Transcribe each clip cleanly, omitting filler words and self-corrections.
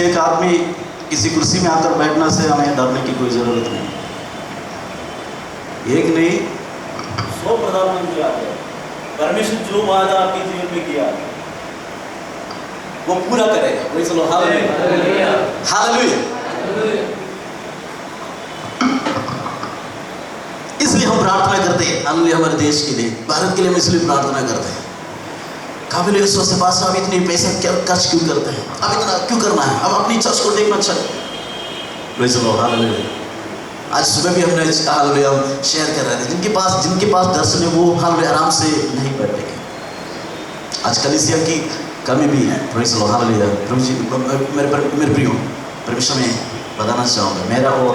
इसलिए एक आदमी किसी कुर्सी में आकर बैठने से हमें डरने की कोई ज़रूरत नहीं। एक नहीं 100 प्रधानमंत्री आ गए, परमेश्वर जो वादा आपके जीवन में किया वो पूरा करेगा। Praise the lord, hallelujah hallelujah. इसलिए हम प्रार्थना करते हैं, हालेलुया, हमारे देश के लिए, भारत के लिए हम इसलिए प्रार्थना करते हैं। काफी लोग सोचते हैं अब इतने पैसे क्या खर्च क्यों करते हैं, अब इतना क्यों करना है, अब अपनी चर्च को देखना चाहिए। Praise the lord, hallelujah. आज सुबह भी हमने हालेलुया शेयर कर रहे थे, जिनके पास दर्शन है वो हालेलुया आराम से नहीं बैठेंगे। आज कलीसिया की कमी भी है। Praise the lord, hallelujah. प्रभु जी, मेरे प्रियो, परमेश्वर में बताना चाहूँगा, मेरा और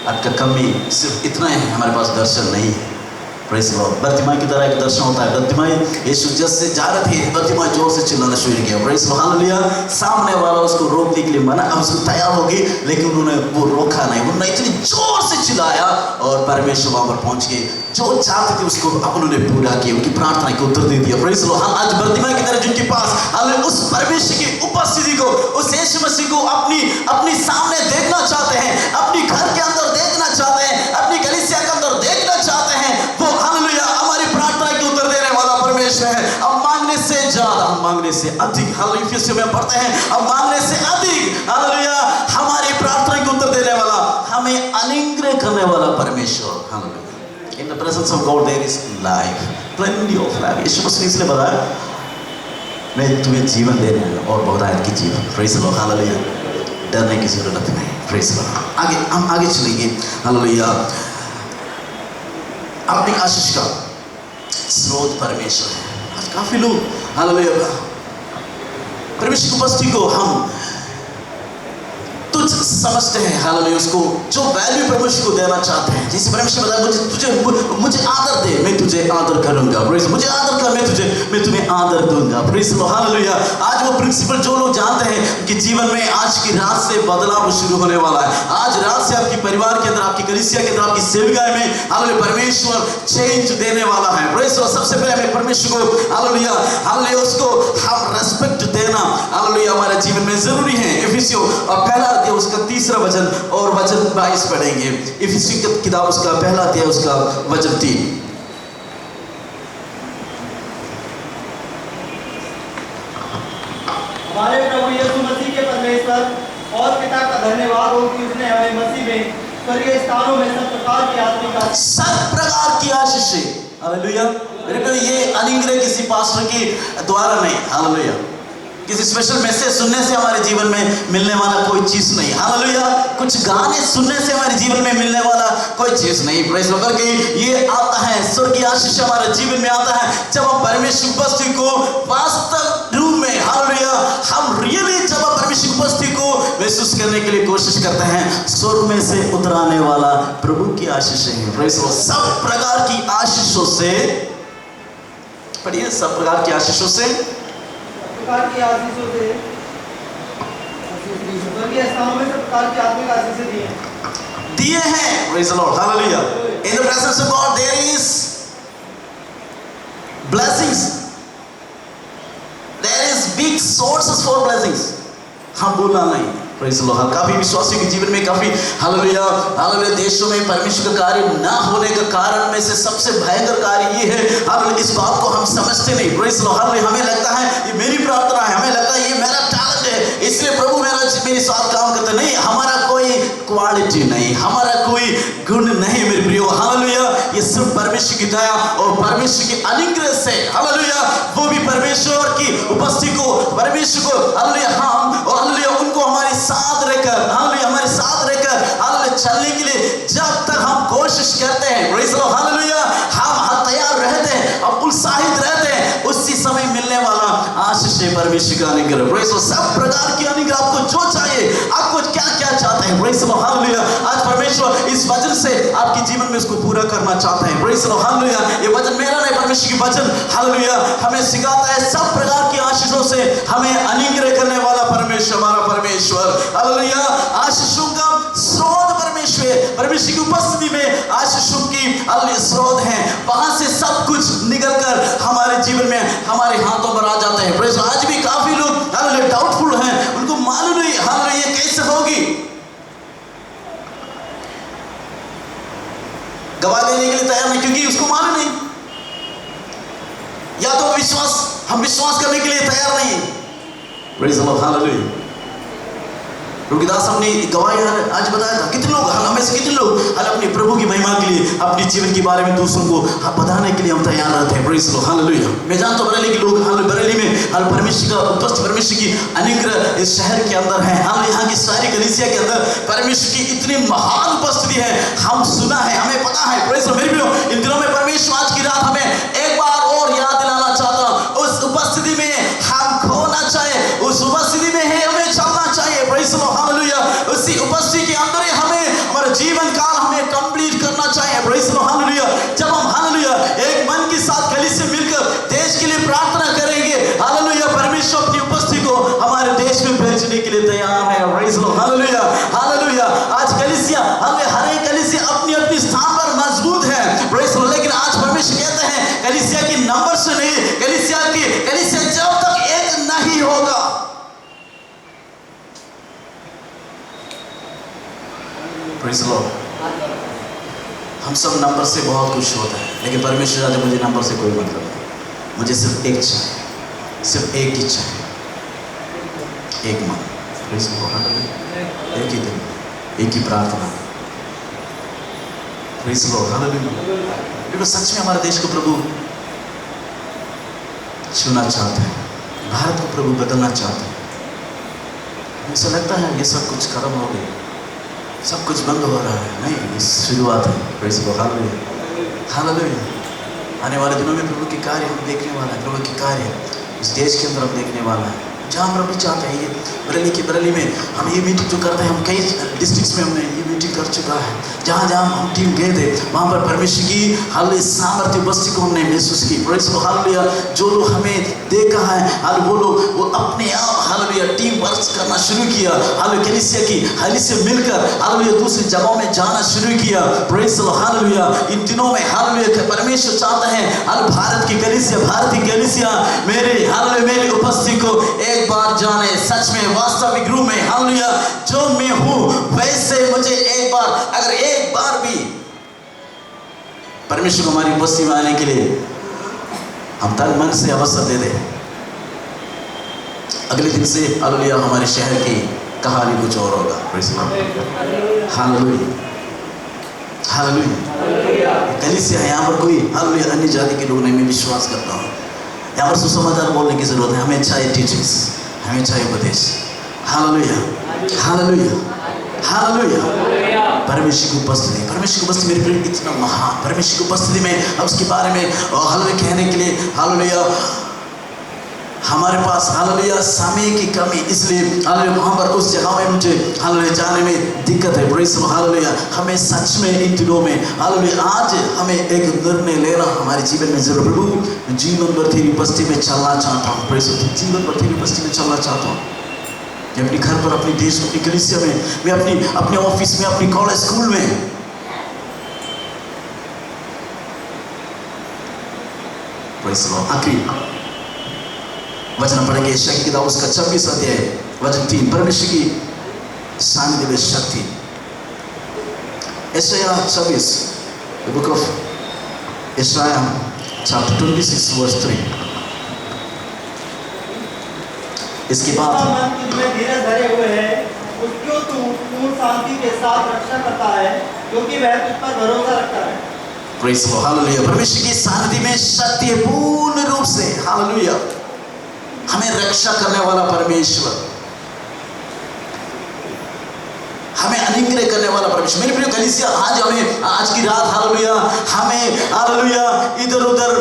आपका कमी सिर्फ इतना है, हमारे पास दर्शन नहीं है। Praise the Lord. बर्तिमाई की तरह एक दर्शन होता है। बर्तिमाई यीशु जैसे जा रहे थे, बर्तिमाई जोर से चिल्लाना शुरू किया। Praise the lord, hallelujah. सामने वाला उसको रोकने के लिए मना, उसको तैयार हो गई, लेकिन उन्होंने वो रोका नहीं। उन्होंने इतनी जोर से चिल्लाया और परमेश्वर वहाँ पर पहुँच गए। जो चाहते थे उसको उन्होंने पूरा किया, उनकी प्रार्थना को उत्तर दे दिया। Praise the Lord. आज बर्तिमाई की तरह जिनके पास हालेलुया उस परमेश्वर की उपस्थिति को, उस यीशु मसीह को अपनी सामने देखना चाहते हैं, अपनी घर के अंदर देखना चाहते हैं, अपनी कलीसिया के अंदर देखना चाहते हैं, वो हालेलुया हमारी प्रार्थना के उत्तर देने वाला परमेश्वर है। अब मांगने से ज्यादा, हम मांगने से अधिक, हालेलुया फिर से में पढ़ते हैं, अब मांगने से अधिक हालेलुया हमारी प्रार्थना के उत्तर देने वाला, हमें अनुग्रह करने वाला परमेश्वर। Hallelujah. In the presence of God there is life, plenty of life. यीशु मसीह इसलिए बताया, मैं तुम्हें जीवन दे रहा हूँ और बहुतायत की जीवन। Praise the lord, hallelujah. डरने की जरूरत नहीं। Praise the Lord. आगे हम आगे चलेंगे। हालेलुया। अपनी आशीष का स्रोत परमेश्वर है। आज काफी लोग हालेलुया परमेश्वर की उपस्थिति को हम तुझ समझते हैं, हालेलुया, उसको जो वैल्यू परमेश्वर को देना चाहते हैं। जैसे परमेश्वर बताया, मुझे आदर दे, मैं तुझे आदर करूंगा। प्रेज़, मुझे आदर कर, मैं तुम्हें आदर दूंगा। Praise the lord, hallelujah. आज वो प्रिंसिपल जो लोग जानते हैं कि जीवन में आज की रात से बदलाव शुरू होने वाला है। आज रात से आपके परिवार के अंदर, आपकी कलीसिया के अंदर, आपकी सेविकाएं में हालेलुया परमेश्वर चेंज देने वाला है। Praise the Lord. सबसे पहले हमें परमेश्वर को हालेलुया हालेलुया उसको हम रेस्पेक्ट देना हालेलुया हमारे जीवन में जरूरी है। इफिसियों पहला अध्याय उसका 3रा वचन और वचन 22 पढ़ेंगे। इफिसियों की किताब उसका पहला अध्याय उसका वचन 3। हमारे प्रभु यीशु मसीह के परमेश्वर और पिता का धन्यवाद हो कि उसने हमें मसीह में स्वर्गीय स्थानों में सब प्रकार की आशीष से, हालेलुया। मेरे को ये अनुग्रह किसी पास्टर के द्वारा नहीं, हालेलुया, किसी स्पेशल मैसेज सुनने से हमारे जीवन में मिलने वाला कोई चीज नहीं, हालेलुया। कुछ गाने सुनने से हमारे जीवन में मिलने वाला कोई चीज नहीं। Praise the Lord. ये आता है, स्वर्गीय आशीष हमारे जीवन में आता है जब हम परमेश्वर की उपस्थिति को वास्तव रूप में, हालेलुया, हम रियली जब हम परमेश्वर की उपस्थिति को महसूस करने के लिए कोशिश करते हैं। स्वर्ग में से उतराने वाला प्रभु की आशीष है। Praise the Lord. सब प्रकार की आशीषों से, पढ़िए, सब प्रकार की आशीषों से, की आशीषों से स्वर्गीय स्थानों में सब प्रकार की आत्मिक आशीषें दिए हैं। Praise the Lord, hallelujah. In the presence of God there is blessings. There is big sources for blessings. हम भूलना नहीं। Praise the Lord. काफी विश्वासियों के जीवन में काफी हालेलुया हालेलुया देशों में परमेश्वर का कार्य ना होने का कारण में से सबसे भयंकर कार्य ये है, हालेलुया, इस बात को हम समझते नहीं। Praise the Lord. हालेलुया, हमें लगता है ये मेरी प्रार्थना है, हमें लगता है ये मेरा टैलेंट है, इसलिए प्रभु मेरे साथ काम करता नहीं। हमारा कोई क्वालिटी नहीं, हमारा कोई गुण नहीं मेरे प्रियो, हालेलुया। ये सिर्फ परमेश्वर की दया और परमेश्वर की अनुग्रह से, हालेलुया, वो भी परमेश्वर की उपस्थिति को, परमेश्वर को, हालेलुया, हम और हालेलुया उनको हमारे साथ रहकर, हालेलुया, हमारे साथ रहकर, हालेलुया, चलने के लिए जब तक हम कोशिश करते हैं, प्रेज़ द लॉर्ड, हालेलुया, हम तैयार रहते हैं, हम उत्साहित रहते हैं, उसी समय मिलने वाला आशीष है परमेश्वर का अनुग्रह। Praise the Lord. सब प्रकार की अनुग्रह आपको जो चाहिए, आपको क्या क्या चाहते हैं, प्रेज़ द लॉर्ड, हालेलुया, आज परमेश्वर इस वचन से आपके जीवन में इसको पूरा करना चाहते हैं। Praise the lord, hallelujah. ये वचन मेरा नहीं, परमेश्वर की वचन, हालेलुया, हमें सिखाता है सब प्रकार की आशीषों से हमें अनुग्रह करने वाला परमेश्वर, हमारा परमेश्वर, हालेलुया, आशीषों का स्रोत परमेश्वर, परमेश्वर की उपस्थिति में आशीषों की हालेलुया स्रोत है, वहां से सब कुछ निकलकर हमारे जीवन में हमारे हाथों पर आ जाते हैं। Praise the Lord. आज भी काफी लोग हालेलुया डाउटफुल हैं, उनको मालूम नहीं, हालेलुया, देने के लिए तैयार नहीं, क्योंकि उसको मालूम नहीं। या तो हम विश्वास करने के लिए तैयार नहीं। Praise the lord, hallelujah. रुकिदास अपनी गवाही आज बताया था, कितने लोग हमें से कितने लोग अपने प्रभु की महिमा के लिए अपने जीवन के बारे में दूसरों को बताने के लिए हम तैयार रहते हैं। Praise the lord, hallelujah. मैं जानता हूं बरेली के लोग, बरेली में परमेश्वर का उपस्थिति, परमेश्वर की अनुग्रह इस शहर के अंदर है। हम यहाँ की सारी कलीसिया के अंदर परमेश्वर की इतनी महान उपस्थिति है, हम सुना है, हमें पता है। प्रेज़ द लॉर्ड, मेरे प्रियो, इन दिनों में परमेश्वर आज की रात हमें एक बार और याद दिलाना चाहता हूं, उस उपस्थिति में हम खोना चाहिए, उस उपस्थिति में है हमें चलना चाहिए। Praise the lord, hallelujah. उसी उपस्थिति के अंदर ही हमें हमारा जीवन काल हमें कंप्लीट करना चाहिए। Praise the lord, hallelujah. जब हम हालेलुया एक मन के साथ कलीसिया से मिलकर देश के लिए प्रार्थना करेंगे, हालेलुया, परमेश्वर अपनी उपस्थिति को हमारे देश में भेजने के लिए तैयार है। Praise the lord, hallelujah, hallelujah. आज कलीसिया, हर एक कलीसिया अपनी अपनी स्थान पर मजबूत है। प्रेज़ द लॉर्ड, लेकिन आज परमेश्वर कहते हैं कलीसिया की नंबर से नहीं, कलीसिया जब तक एक नहीं होगा। Praise the Lord. हम सब नंबर से बहुत खुश होते हैं, लेकिन परमेश्वर आज मुझे नंबर से कोई मतलब नहीं, मुझे सिर्फ एक चाहिए, सिर्फ एक ही चाहिए, एक मन। Praise the lord, hallelujah. एक ही दिन, एक ही प्रार्थना। Praise the lord, hallelujah. देखो, सच में हमारे देश को प्रभु छूना चाहते हैं, भारत को प्रभु बदलना चाहते हैं। ऐसा लगता है ये सब कुछ खत्म हो गया, सब कुछ बंद हो रहा है। नहीं, ये शुरुआत है। Praise the lord, hallelujah, hallelujah. आने वाले दिनों में प्रभु के कार्य हम देखने वाला है, प्रभु के कार्य इस देश के अंदर हम देखने वाला है। जहाँ हम भी चाहते हैं, ये बरेली में हम ये मीटिंग जो करते हैं, हम कई डिस्ट्रिक्ट्स में हमने ये मीटिंग कर चुका है। जहाँ हम टीम गए थे, वहाँ पर परमेश्वर की हालेलुया सामर्थ्य उपस्थिति को हमने महसूस की। Praise the lord, hallelujah. जो लोग हमें देखा है, वो लोग वो अपने आप हालेलुया टीम वर्क करना शुरू किया, हालेलुया कलीसिया से मिलकर हालेलुया दूसरी जगहों में जाना शुरू किया। Praise the lord, hallelujah. इन दिनों में हालेलुया परमेश्वर चाहते हैं भारत की कलीसिया मेरी उपस्थिति को एक बार जाने, सच में वास्तविक रूप में, हालेलुया, जो मैं हूं वैसे मुझे एक बार, अगर एक बार भी परमेश्वर को हमारी उपस्थिति में आने के लिए हम तन मन से अवसर दे दें, अगले दिन से हालेलुया हमारे शहर की कहानी कुछ और होगा। Praise the lord, hallelujah, hallelujah. कलीसिया है, यहाँ पर कोई हालेलुया अन्य जाति के लोग नहीं, मैं विश्वास करता हूँ। यहाँ पर सुसमाचार बोलने की जरूरत है, हमें चाहिए टीचिंग्स, हमें चाहिए उपदेश। Hallelujah, hallelujah, hallelujah. परमेश्वर की उपस्थिति मेरे प्रिय इतना महान, परमेश्वर की उपस्थिति में अब उसके बारे में हालेलुया कहने के लिए हालेलुया हमारे पास हालेलुया समय की कमी, इसलिए हालेलुया वहाँ पर उस जगह में मुझे हालेलुया जाने में दिक्कत है। Praise the lord, hallelujah. हमें सच में इन दिनों में हालेलुया आज हमें एक निर्णय लेना हमारे जीवन में जरूर। प्रभु, जीवन भर तेरी उपस्थिति में चलना चाहता हूँ। प्रेज़ द लॉर्ड, जीवन भर तेरी उपस्थिति में चलना चाहता हूँ। मैं अपने घर पर, अपने देश में, अपनी कलीसिया में, मैं अपने ऑफिस में, अपनी कॉलेज स्कूल में, प्रेज़ द लॉर्ड। आखिरी वचन पढ़ेंगे यशायाह की किताब उसका 26 अध्याय वचन 3, परमेश्वर की सानिध्य में शक्ति। यशायाह 26, the book of Isaiah chapter 26 verse 3। इसके बाद मन तुझमें धीरज धरे हुए है, उसको तू पूर्ण शांति के साथ रक्षा करता है, क्योंकि वह तुझ पर भरोसा रखता है। Praise the lord, hallelujah. परमेश्वर की सानिध्य में शक्ति है पूर्ण रूप से, हालेलुया। हमें रक्षा करने वाला परमेश्वर, हमें अनुग्रह करने वाला परमेश्वर। मेरे प्रिय कलीसिया, आज की रात हालेलुया हमें हालेलुया इधर उधर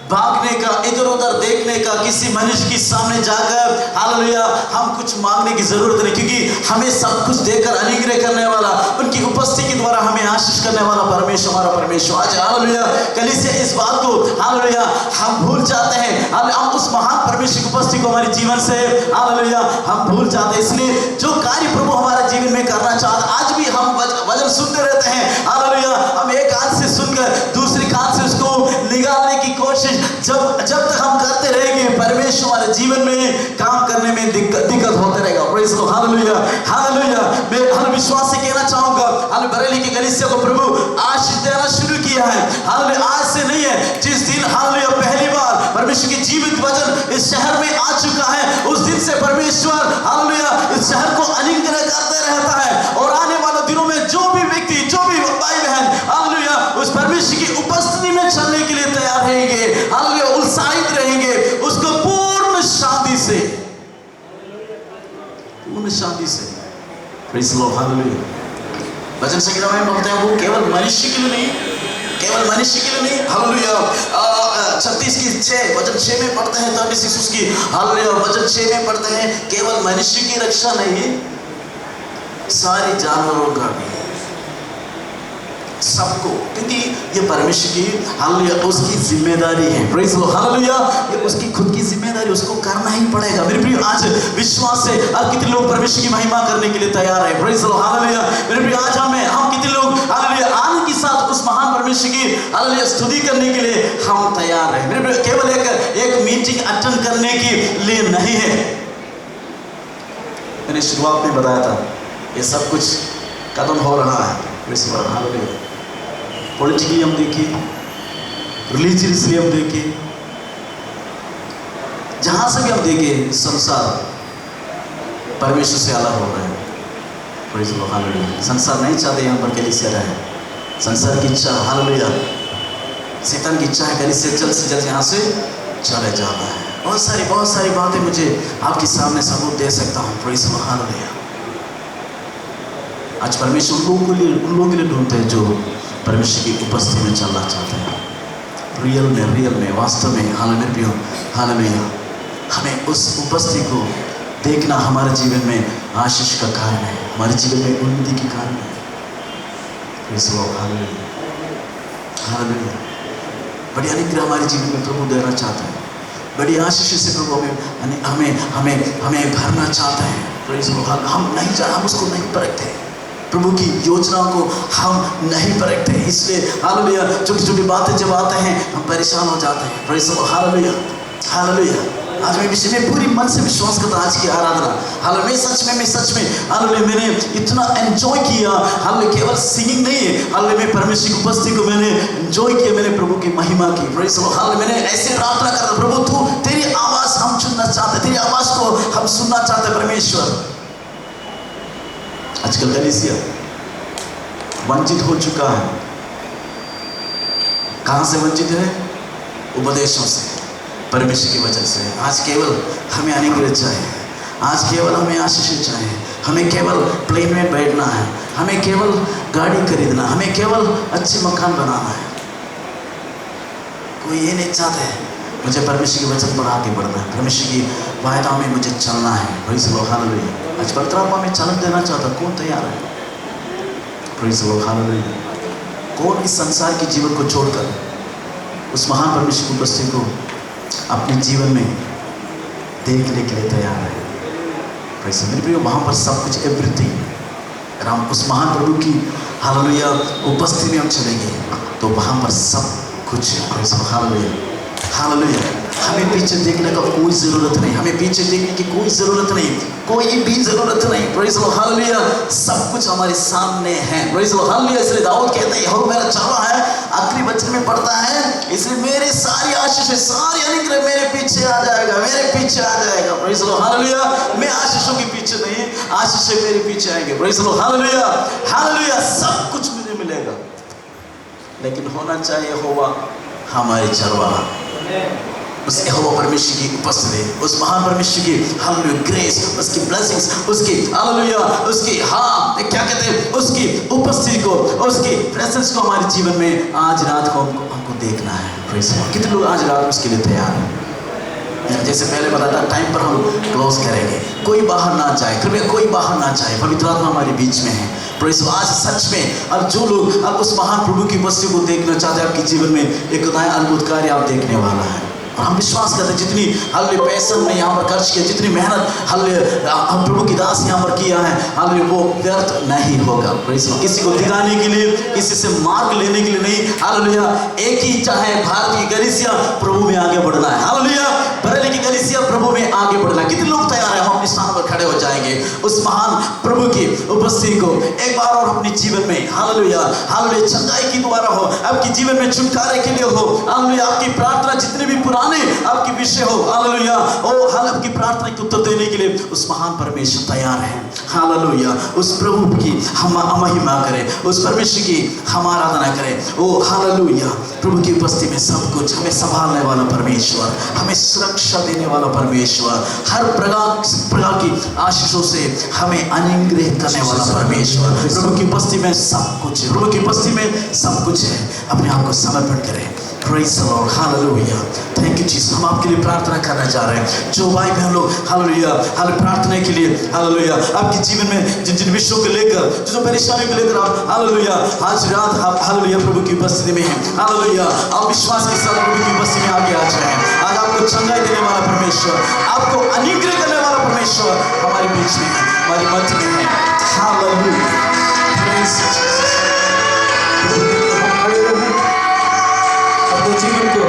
भागने का, इधर उधर देखने का, किसी मनुष्य के सामने जाकर हालेलुया हम कुछ मांगने की जरूरत नहीं, क्योंकि हमें सब कुछ देकर अनुग्रह करने वाला, उनकी उपस्थिति के द्वारा हमें आशीष करने वाला परमेश्वर हमारा परमेश्वर। आज हालेलुया कलीसिया इस बात को हालेलुया हम भूल जाते हैं, हम उस महान परमेश्वर की उपस्थिति को हमारे जीवन से हालेलुया हम भूल जाते हैं। इसलिए जो कार्य प्रभु हमारे जीवन में करना चाहता, आज भी हम वचन सुनते रहते हैं हालेलुया, हम एक कान से सुनकर दूसरी कान से उसको निकालने की कोशिश जब तक हम करते रहेंगे, परमेश्वर हमारे जीवन में काम करने में दिक्कत होते रहेगा। Praise the lord, hallelujah, hallelujah. मैं हर विश्वास से कहना चाहूंगा, हर बरेली की कलीसिया को प्रभु आशीष देना शुरू किया किया है। हालेलुया, आज से नहीं है, जिस दिन हालेलुया पहली बार परमेश्वर की जीवित वचन इस शहर में आ चुका है, उस दिन से परमेश्वर हालेलुया इस शहर को अनुग्रह करते रहता है। और आने वाले दिनों में जो भी व्यक्ति, जो भी भाई बहन हालेलुया उस परमेश्वर की उपस्थिति में चलने के लिए तैयार रहेंगे, हालेलुया उत्साहित रहेंगे, उसको पूर्ण शांति से प्रेज़ द लॉर्ड, हालेलुया। वचन संहिता में बोलते हैं वो केवल मनुष्य के लिए नहीं, केवल मनुष्य के लिए नहीं, हालेलुया 36 वचन 6 में पढ़ते हैं, 36 उसकी हालेलुया वचन 6 में पढ़ते हैं, केवल मनुष्य की रक्षा नहीं, सारे जानवरों का भी, सबको, क्योंकि ये परमेश्वर की हालेलुया उसकी जिम्मेदारी है। प्रेज़ द लॉर्ड, हालेलुया ये उसकी खुद की जिम्मेदारी, उसको करना ही पड़ेगा। मेरे प्रिय, आज विश्वास से अब कितने लोग परमेश्वर की महिमा करने के लिए तैयार है? Praise the lord, hallelujah. मेरे प्रिय, आज हम कितने लोग हालेलुया आनंद के साथ उस महान परमेश्वर की हालेलुया स्तुति करने के लिए हम तैयार हैं? मेरे प्रिय, केवल एक मीटिंग अटेंड करने के लिए नहीं है। मैंने शुरुआत में बताया था ये सब कुछ कदम हो रहा है। Praise the lord, hallelujah. Politically हम देखें, रिलीजियसली हम देखें, जहां से भी हम देखें, संसार परमेश्वर से अलग हो रहा है। Praise the lord, hallelujah. संसार नहीं चाहते यहाँ पर कलीसिया रहे। संसार की इच्छा, हालेलुया शैतान की इच्छा है कलीसिया जल्द से जल्द यहाँ से चले जाना है। बहुत सारी बातें मुझे आपके सामने सबूत दे सकता हूँ। Praise the lord, hallelujah. आज परमेश्वर उन लोगों के लिए ढूंढते हैं जो परमेश्वर की उपस्थिति में चलना चाहते हैं, रियल में वास्तव में। हालेलुया हमें उस उपस्थिति को देखना हमारे जीवन में आशीष का कारण है, हमारे जीवन में उन्नति के कारण है। Praise the lord, hallelujah. बड़ी अनुग्रह हमारे जीवन में प्रभु देना चाहता है, बड़ी आशीष से प्रभु हमें भरना चाहता है। प्रेज़ द लॉर्ड, हम उसको नहीं परखते, प्रभु की योजनाओं को हम नहीं परखते, इसलिए हालेलुया छोटी बातें जब आते हैं हम परेशान हो जाते हैं। Praise the lord, hallelujah. आज मैं विषय में पूरी मन से विश्वास करता हूँ आज की आराधना, हालेलुया मैं सच में हालेलुया मैंने इतना एंजॉय किया। हालेलुया केवल सिंगिंग नहीं है, हालेलुया मैं परमेश्वर की उपस्थिति को मैंने एंजॉय किया, मैंने प्रभु की महिमा की। प्रेज़ द लॉर्ड, हालेलुया मैंने ऐसे प्रार्थना करता, प्रभु तू तेरी आवाज़ हम सुनना चाहते, तेरी आवाज़ को हम सुनना चाहते परमेश्वर। आजकल कलीसिया वंचित हो चुका है। कहां से वंचित है? उपदेशों से, परमेश्वर के वचन से। आज केवल हमें अनुग्रह चाहिए, आज केवल हमें आशीष चाहिए, हमें केवल प्लेन में बैठना है, हमें केवल गाड़ी खरीदना, हमें केवल अच्छे मकान बनाना है। कोई ये नहीं चाहता है मुझे परमेश्वर के वचन पर आगे बढ़ना है, परमेश्वर की वायदा में मुझे चलना है। Praise the lord, hallelujah. आज पवित्र आत्मा में चलन देना चाहता, कौन तैयार है? Praise the lord, hallelujah. कौन इस संसार के जीवन को छोड़कर उस महान परमेश्वर की उपस्थिति को अपने जीवन में देखने के लिए तैयार है? प्रेज़ द लॉर्ड, मेरे प्रिय, वहाँ पर सब कुछ एवरीथिंग, अगर हम उस महान प्रभु की हालेलुया उपस्थिति में हम चलेंगे तो वहाँ पर सब कुछ है। Praise the lord, hallelujah. हमें पीछे देखने का कोई ज़रूरत नहीं, हमें पीछे देखने की कोई ज़रूरत नहीं, कोई भी ज़रूरत नहीं। प्रेज़ द लॉर्ड, हालेलुया सब कुछ हमारे सामने है। Praise the lord, hallelujah. इसलिए दाऊद कहते हैं यहोवा मेरा चरवाहा है, आखिरी वचन में पढ़ता है, इसलिए मेरे सारी आशीष, सारी अनुग्रह मेरे पीछे आ जाएगा, मेरे पीछे आ जाएगा। Praise the lord, hallelujah. मैं आशीषों के पीछे नहीं, आशीष मेरे पीछे आएंगे। Praise the lord, hallelujah, hallelujah. सब कुछ मुझे मिलेगा, लेकिन होना चाहिए यहोवा हमारे चरवाहा, उस यहोवा परमेश्वर की उपस्थिति, उस महान परमेश्वर की हालेलुया ग्रेस, उसकी ब्लेसिंग्स, उसकी हालेलुया, उसकी क्या कहते हैं, उसकी उपस्थिति को, उसकी प्रेजेंस को हमारे जीवन में आज रात को हमको देखना है। प्रेज़ द लॉर्ड, कितने लोग आज रात उसके लिए तैयार हैं? जैसे पहले बताया था, टाइम पर हम क्लोज करेंगे, कोई बाहर ना जाए, कृपया कोई बाहर ना जाए, पवित्र आत्मा हमारे बीच में है। प्रेज़ द लॉर्ड, आज सच में अब जो लोग अब उस महान प्रभु की उपस्थिति को देखना चाहते हैं, आपके जीवन में एक नया अद्भुत कार्य आप देखने वाला है। और हम विश्वास करते हैं जितनी हालेलुया पैसा हमने यहाँ पर खर्च किया, जितनी मेहनत हालेलुया हम प्रभु की दास यहाँ पर किया है, हालेलुया वो व्यर्थ नहीं होगा। प्रेज़ द लॉर्ड, किसी को दिखाने के लिए, किसी से मार्ग लेने के लिए नहीं, हालेलुया एक ही इच्छा है, भारत की कलीसिया प्रभु में आगे बढ़ना है। हालेलुया बरेली की कलीसिया प्रभु में आगे बढ़ना है। कितने लोग तैयार हैं? हम अपने स्थान पर खड़े हो जाएंगे उस महान प्रभु की उपस्थिति को एक बार और अपने जीवन में हालेलुया हालेलुया चंगाई की द्वारा हो, आपके जीवन में छुटकारे के लिए हो, हालेलुया आपकी प्रार्थना जितने भी पुराने आपके विषय हो, हालेलुया ओ हाल आपकी प्रार्थना के उत्तर देने के लिए उस महान परमेश्वर तैयार है। हालेलुया उस प्रभु की हम महिमा करें, उस परमेश्वर की हम आराधना करें। ओ हालेलुया प्रभु की उपस्थिति में सब कुछ हमें संभालने वाला परमेश्वर, हमें सुरक्षा देने वाला परमेश्वर, हर प्रकार की आशीषों से हमें अनुग्रहित करने वाला परमेश्वर, प्रभु की उपस्थिति में सब कुछ है, प्रभु की उपस्थिति में सब कुछ है। अपने आप को समर्पण करें। Praise the Lord, hallelujah, thank you Jesus। हम आपके लिए प्रार्थना करना चाह रहे हैं, जो भाई बहन लोग हालेलुया हालेलुया प्रार्थना के लिए हालेलुया आपके जीवन में जिन जिन विषयों को लेकर, जो परेशानियों को लेकर आप हालेलुया आज रात हालेलुया प्रभु की उपस्थिति में हैं, हालेलुया आप विश्वास के साथ प्रभु की उपस्थिति में आगे आ जाएं। आज आपको चंगाई देने वाला परमेश्वर, आपको अनुग्रह करने वाला परमेश्वर हमारे बीच में है, हमारी मध्य में है। Hallelujah praise Jesus। हम खड़े रहें, अपने जीवन को